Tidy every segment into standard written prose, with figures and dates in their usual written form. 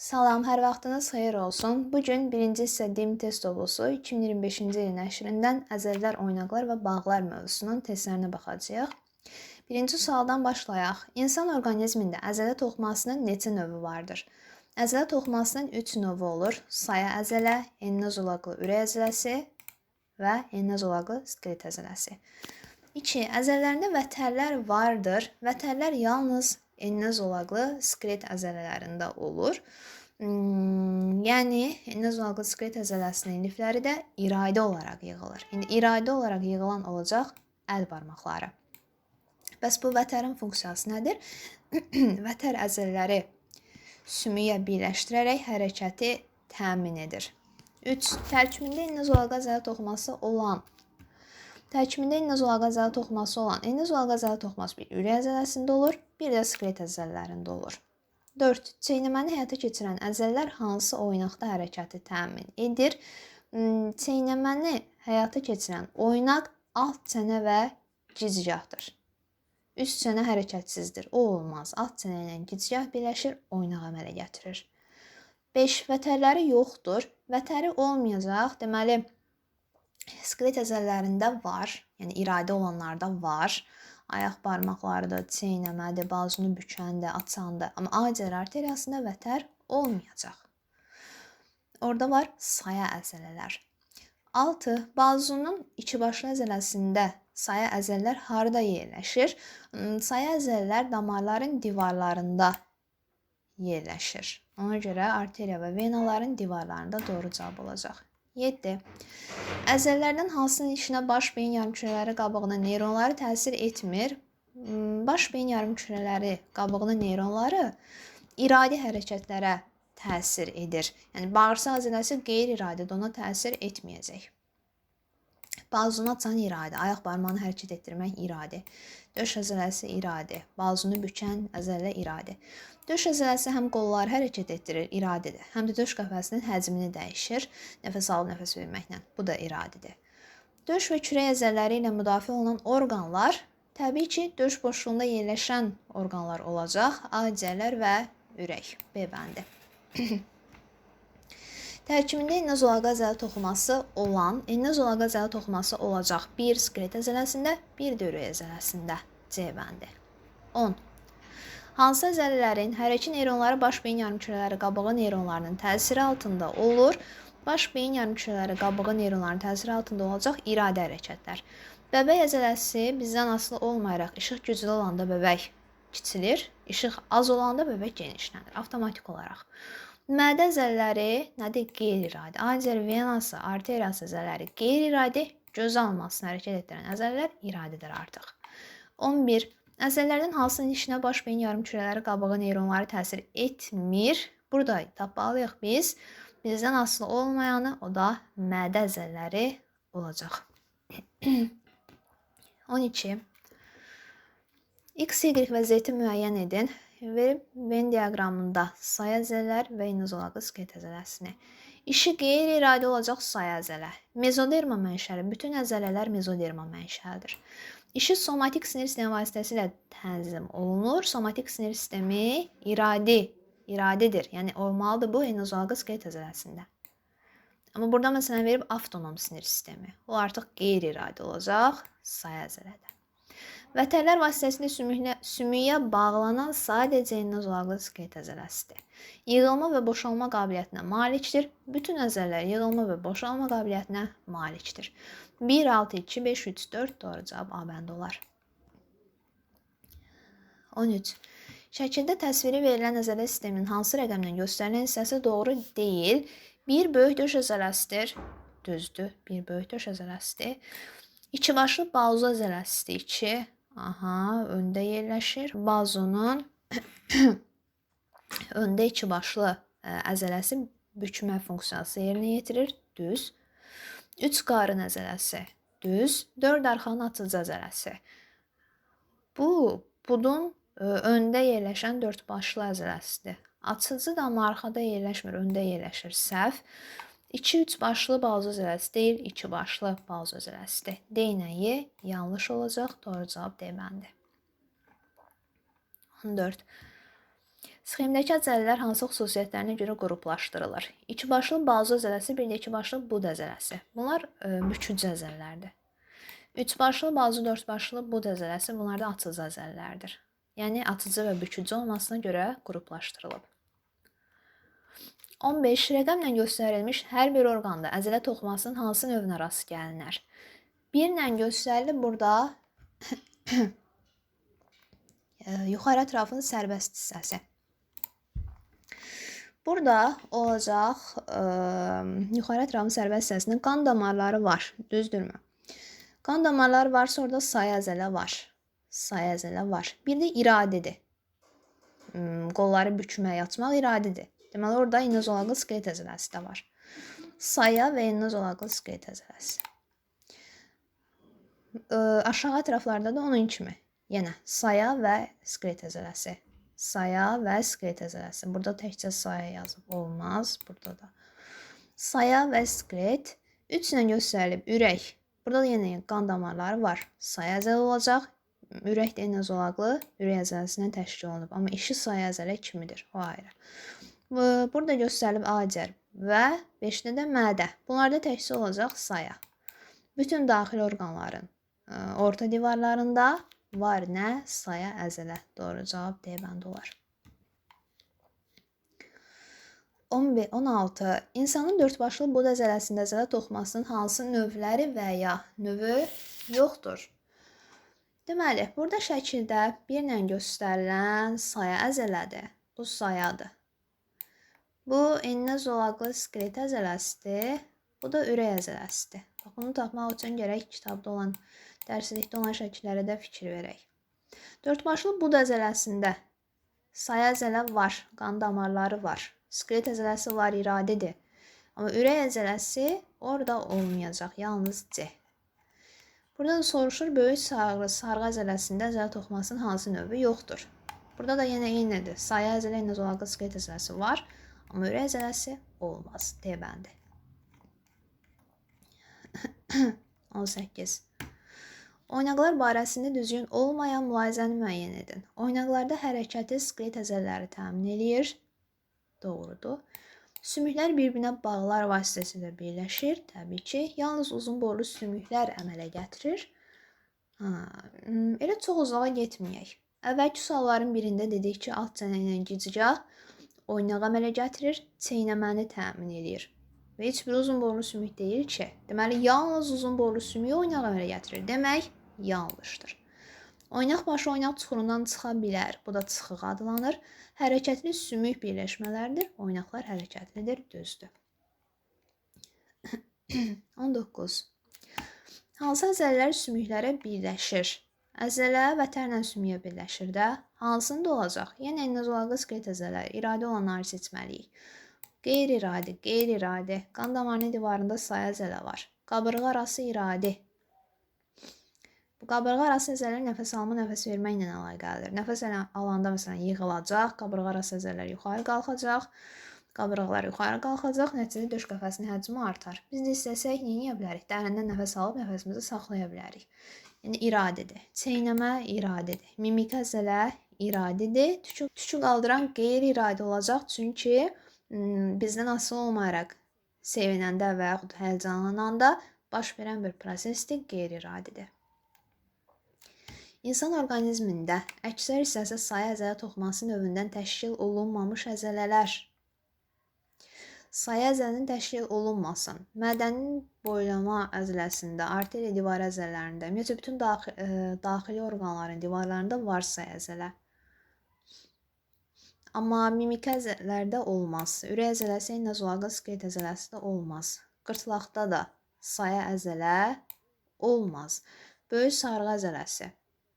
Salam, hər vaxtınız xeyir olsun. Bugün birinci hissə DİM test oblusu 2025-ci ilin nəşrindən əzəllər, oynaqlar və bağlar mövzusunun testlərinə baxacağıq. Birinci sualdan başlayaq. İnsan orqanizmində əzələ toxumasının neçə növü vardır? Əzələ toxumasının 3 növü olur. Saya əzələ, enna-zolaqlı ürək əzələsi və enna-zolaqlı skelet əzələsi. 2. Əzələlərində vətərlər vardır. Vətərlər yalnız enna-zolaqlı skelet əzələlərində olur. Yəni, enna-zolaqlı skelet əzələsinin lifləri də iradə olaraq yığılır. İndi iradə olaraq yığılan olacaq əl barmaqları. Bəs bu vətərin funksiyası nədir? Vətər əzələləri sümüyə birləşdirərək hərəkəti təmin edir. 3. Tərkibində enna-zolaqlı əzələ toxuması olan enna-zolaqlı əzələ toxuması bir ürək əzələsində olur, bir də skelet əzələlərində olur. 4. Çeynəməni həyata keçirən əzələlər hansı oynaqda hərəkəti təmin edir? Çeynəməni həyata keçirən oynaq alt çənə və gicgahdır. Üst çənə hərəkətsizdir. O olmaz. Alt çənə ilə gicgah birləşir, oynaq əmələ gətirir. 5. Vətərləri yoxdur. Vətəri olmayacaq. Deməli, skelet əzələlərində var, yəni iradə olanlarda var. Ayaq barmaqlarıdır, çeynəmədir, bazunu bükəndir, açandır. Amma ağciyər arteriyasında vətər olmayacaq. Orada var saya əzələlər. 6. Bazunun içibaşlı əzələsində saya əzələlər harda yerləşir? Saya əzələlər damarların divarlarında yerləşir. Ona görə arteriya və venaların divarlarında doğru cavab olacaq. 7. Əzələlərdən hansının işinə baş beyin yarımkürələri qabığının neyronları təsir etmir? Baş beyin yarımkürələri qabığının neyronları iradi hərəkətlərə təsir edir. Yəni, bağırsaq əzələsi qeyri-iradidə ona təsir etməyəcək. Bazunu açan iradi, ayaq barmağını hərəkət etdirmək iradi. Döş əzələsi iradi, bazunu bükən əzələ iradi. Döş əzələsi həm qolları hərəkət etdirir, iradidir. Həm də döş qəfəsinin həcmini dəyişir, nəfəs alıb nəfəs verməklə. Bu da iradidir. Döş və kürək əzələləri ilə müdafiə olunan orqanlar, təbii ki, döş boşluğunda yerləşən orqanlar olacaq. Ağciyərlər və ürək, B bəndi. Tərkibində enna-zolaqlı əzələ toxuması olacaq. Bir skelet əzələsində, bir də ürək əzələsində, C bəndi. 10. Hansı əzələlərin hərəki neyronları baş beyin yarımkürələri qabığı neyronlarının təsiri altında olur? Baş beyin yarımkürələri qabığı neyronlarının təsiri altında olacaq iradə hərəkətlər. Bəbək əzələsi bizdən asılı olmayaraq işıq güclü olanda bəbək kiçilir, işıq az olanda bəbək genişlənir, avtomatik olaraq. Mədə əzələləri nədir? Qeyri-iradi. Ağciyər venası, arteriyası əzələri qeyri-iradi, göz almasını hərəkət etdirən əzələlər iradidir artıq. 11. Əzələlərdən hansının işinə baş beyin yarımkürələri qabığı neyronları təsir etmir? Burada tapmalıyıq biz. Bizdən asılı olmayanı, o da mədə əzələləri olacaq. 12. X, Y və Z-i müəyyən edin. Verib Venn diaqramında saya əzələlər və enna-zolaqlı skelet əzələsini. İşi qeyri-iradi olacaq saya əzələ. Mezoderma mənşəli, bütün əzələlər mezoderma mənşəlidir. İşi somatik sinir sistemi vasitəsilə tənzim olunur. Somatik sinir sistemi iradidir. Yəni, olmalıdır bu enna-zolaqlı skelet əzələsində. Amma burada məsələn verib avtonom sinir sistemi. O artıq qeyri-iradi olacaq saya əzələdə. Vətərlər vasitəsilə sümüyə bağlanan sadəcə enna-zolaqlı skelet əzələsidir. Yığılma və boşalma qabiliyyətinə malikdir. Bütün əzələlər yığılma və boşalma qabiliyyətinə malikdir. 1, 6, 2, 5, 3, 4 doğru cavab A bəndi olar. 13. Şəkildə təsviri verilən əzələ sisteminin hansı rəqəmlə göstərilən hissəsi doğru deyil? 1 böyük döş əzələsidir. Düzdür, 1 böyük döş əzələsidir. 2 başlı bazu əzələsidir. 2. Öndə yerləşir. Bazunun öndə 2 başlı əzələsi bükmə funksiyası yerinə yetirir. Düz. 3 qarın əzələsi. Düz. 4 arxanın açıcı əzələsi. Budun öndə yerləşən 4 başlı əzələsidir. Açıcı da amma arxada yerləşmir, öndə yerləşir. Səhv. 2-3 başlı bazu əzələsi deyil, 2 başlı bazu əzələsidir. D nəyi yanlış olacaq. Doğru cavab D bəndi. 14. Sxemdəki əzələlər hansı xüsusiyyətlərinə görə qruplaşdırılır? İki başlı bazo əzələsi, bir də iki başlı bud əzələsi. Bunlar bükücü əzələlərdir. Üç başlı bazo, dörd başlı bud əzələsi bunlar da atıcı əzələlərdir. Yəni atıcı və bükücü olmasına görə qruplaşdırılıb. 15. Rəqəmlə göstərilmiş hər bir orqanda əzələ toxumasının hansı növünə rast gəlinir? 1 ilə göstərilib burada yuxarı ətrafın sərbəst hissəsi. Burada olacaq yuxarı ətrafın sərbəst hissəsində qan damarları var, düzdürmü? Qan damarları varsa orada sayı əzələ var. Sayı əzələ var. Bir də iradidir. Qolları bükmək, açmaq iradidir. Deməli, orada innozolaqlı skelet əzələsi də var. Saya və innozolaqlı skelet əzələsi. Aşağı ətraflarda da onun kimi. Yenə saya və skelet əzələsi. Saya və skelet əzələsi. Burada təkcə saya yazıb olmaz. Burada da saya və skelet. 3 ilə göstərilib ürək. Burada da yenə qan damarları var. Saya əzələ olacaq. Ürək də innozolaqlı ürək əzələsindən təşkil olunub. Amma işi saya əzələ kimidir. O ayrı. Burada göstərilib acər və 5-də də mədə. Bunlarda təkcə olacaq saya. Bütün daxili orqanların orta divarlarında var nə? Saya əzələ. Doğru cavab D bəndi olar. 16. İnsanın dördbaşlı bud əzələsində əzələ toxumasının hansı növləri və ya növü yoxdur? Deməli, burada şəkildə 1 ilə göstərilən saya əzələdir. Bu sayadır. Bu innozolaqlı skelet əzələsidir. Bu da ürək əzələsidir. Bunu tapmaq üçün gərək kitabda olan, dərslikdə olan şəkillərə də fikir verək. Dördbaşlı bud əzələsində saya əzələ var, qan damarları var. Skelet əzələsi var, iradidir. Amma ürək əzələsi orada olmayacaq, yalnız C. Burada da soruşur, böyük sarğı əzələsində əzələ toxumasının hansı növü yoxdur. Burada da yenə eynidir. Saya əzələ, innozolaqlı skelet əzələsi var. Amma ürək əzələsi olmaz. D bəndi. 18. Oynaqlar barəsində düzgün olmayan mülahizəni müəyyən edin. Oynaqlarda hərəkəti skelet əzələləri təmin edir. Doğrudur. Sümüklər bir-birinə bağlar vasitəsilə birləşir. Təbii ki, yalnız uzun boylu sümüklər əmələ gətirir. Elə çox uzağa getməyək. Əvvəlki sualların birində dedik ki, alt çənə ilə gicgah oynaq əmələ gətirir, çeynəməni təmin edir. Və heç bir uzun boylu sümük deyil ki, deməli, yalnız uzun boylu sümük oynaq əmələ gətirir. Demək, yanlışdır. Oynaq başı oynaq çuxurundan çıxa bilər. Bu da çıxıq adlanır. Hərəkətli sümük birləşmələrdir. Oynaqlar hərəkətlidir, düzdür. 19. Hansı əzələlər sümüklərə birləşir? Əzələ vətərlə sümüyə birləşir də. Hansında olacaq? Yenə innozolaqlı skelet əzələləri. İradi olanları seçməliyik. Qeyri-iradi, qeyri-iradi. Qan damarının divarında saya əzələ var. Qabırğa arası iradi. Bu qabırğa arası əzələlər nəfəs alma, nəfəs verməklə əlaqəlidir. Nəfəs alanda məsələn yığılacaq, qabırğa arası əzələlər yuxarı qalxacaq, qabırğalar yuxarı qalxacaq, nəticədə döş qəfəsinin həcmi artar. Biz də istəsək nə edə bilərik? Dərindən nəfəs alıb nəfəsimizi saxlaya bilərik. Yəni iradidir. Çeynəmə iradidir. Mimik əzələ iradidir. Tükü qaldıran qeyri-iradi olacaq. Çünki bizdən asılı olmayaraq sevinəndə və yaxud həyəcanlananda baş verən bir prosesdir, qeyri-iradidir. İnsan orqanizmində əksər hissəsi saya əzələ toxuması növündən təşkil olunmamış əzələlər. Saya əzəlinin təşkil olunmasın. Mədənin boylama əzələsində, arteriya divar əzələlərində, ümumiyyətlə bütün daxili orqanların divarlarında var saya əzələ. Amma mimik əzələlərdə olmaz. Ürək əzələsi, innozolaqlı skelet əzələsi də olmaz. Qırtlaqda da saya əzələ olmaz. Böyük sarğı əzələsi.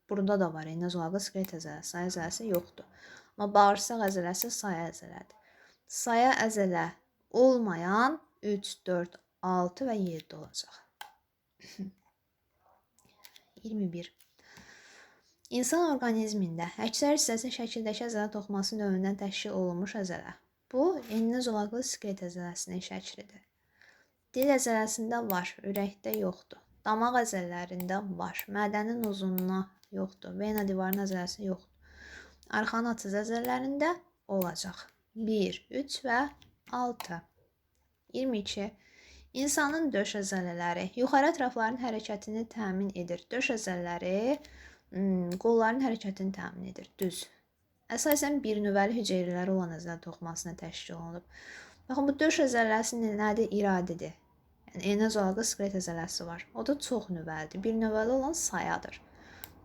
Burada da var, innozolaqlı skelet əzələsi, saya əzələsi yoxdur. Amma bağırsaq əzələsi saya əzələdir. Saya əzələ olmayan 3, 4, 6 və 7 olacaq. 21. İnsan orqanizmində əksər hissəsi şəkildəki əzələ toxuması növündən təşkil olunmuş əzələ. Bu, innozolaqlı skelet əzələsinin şəklidir. Dil əzələsində var, ürəkdə yoxdur. Damaq əzələlərində var, mədənin uzunluğuna yoxdur, vena divarının əzələsi yoxdur. Arxanın atıcı əzələlərində olacaq. 1, 3 və 6. 22. İnsanın döş əzələləri yuxarı ətrafların hərəkətini təmin edir. Döş əzələləri qolların hərəkətini təmin edir. Düz. Əsasən bir növbəli hüceyrələri olan əzələ toxumasına təşkil olunub. Baxın, bu döş əzələsi nədir? İradidir. Yəni, eni zolağı sklet əzələsi var. O da çox növbəlidir. Bir növbəli olan sayadır.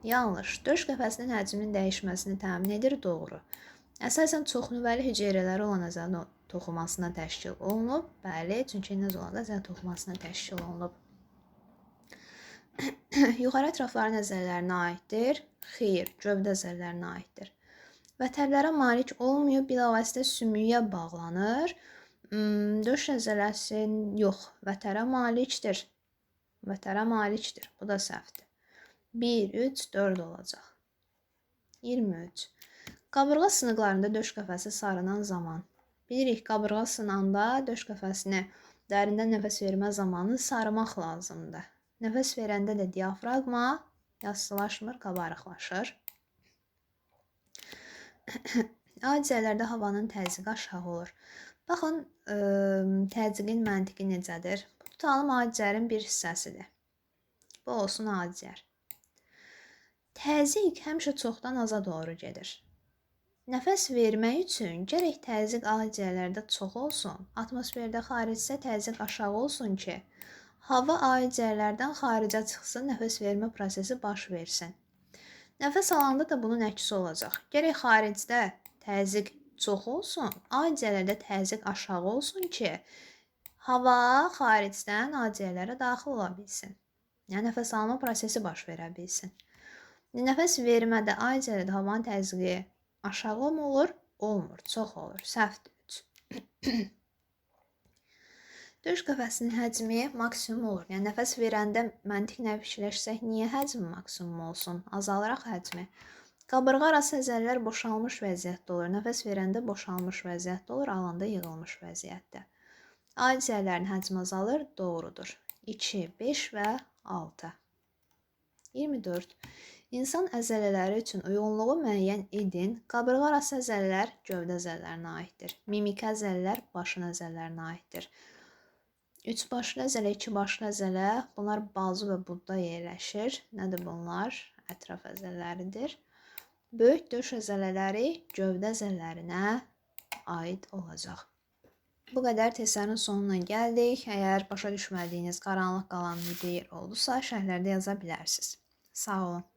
Yanlış. Döş qəfəsinin həcminin dəyişməsini təmin edir. Doğru. Əsasən çox növbəli hüceyrələri olan əzələ toxumasına təşkil olunub. Bəli, çünki eni zolağı əzələ toxumasına təşkil olunub. Yuxarı ətrafların əzələlərinə aiddir. Xeyr, gövdə əzələlərinə aiddir. Vətərlərə malik olmuyor, bilavasitə sümüyə bağlanır. Döş əzələsi yox, vətərə malikdir. Vətərə malikdir. Bu da səhvdir. 1, 3, 4 olacaq. 23. Qabırğa sınıqlarında döş qəfəsi sarınan zaman. Bilirik, qabırğa sınanda döş qəfəsini dərindən nəfəs vermə zamanı sarımaq lazımdır. Nəfəs verəndə də diafraqma yassılaşmır, qabarıqlaşır. Ağciyərlərdə havanın təzyiqi aşağı olur. Baxın, təzyiqin məntiqi necədir? Tutalım, ağciyərin bir hissəsidir. Bu olsun ağciyər. Təzyiq həmişə çoxdan aza doğru gedir. Nəfəs vermək üçün gərək təzyiq ağciyərlərdə çox olsun, atmosferdə xaricdə təzyiq aşağı olsun ki, hava ağciyərlərdən xaricə çıxsın, nəfəs vermə prosesi baş versin. Nəfəs alanda da bunun əksi olacaq. Gərək xaricdə təzyiq çox olsun, ağciyərlərdə təzyiq aşağı olsun ki, hava xaricdən ağciyərlərə daxil ola bilsin. Yəni, nəfəs alma prosesi baş verə bilsin. Nəfəs vermədə ağciyərlərdə havanın təzyiqi aşağı mı olur? Olmur, çox olur. Səhvdir. 3. Döş qəfəsinin həcmi maksimum olur. Yəni, nəfəs verəndə məntiqlə fikirləşsək, niyə həcmi maksimum olsun? Azalıraq həcmi. Qabırğa arası əzələlər boşalmış vəziyyətdə olur. Nəfəs verəndə boşalmış vəziyyətdə olur, alanda yığılmış vəziyyətdə. Ağciyərlərin həcmi azalır, doğrudur. 2, 5 və 6. 24. İnsan əzələləri üçün uyğunluğu müəyyən edin. Qabırğa arası əzələlər gövdə əzələlərinə aiddir. Mimiki əzələlər başın əzələlərinə aiddir. 3 başlı əzələ, 2 başlı əzələ, bunlar bazu və budda yerləşir. Nədir bunlar? Ətraf əzələləridir. Böyük döş əzələləri gövdə əzələlərinə aid olacaq. Bu qədər testlərin sonuna gəldik. Əgər başa düşmədiyiniz, qaranlıq qalan bir yer oldusa, şərhlərdə yaza bilərsiniz. Sağ olun.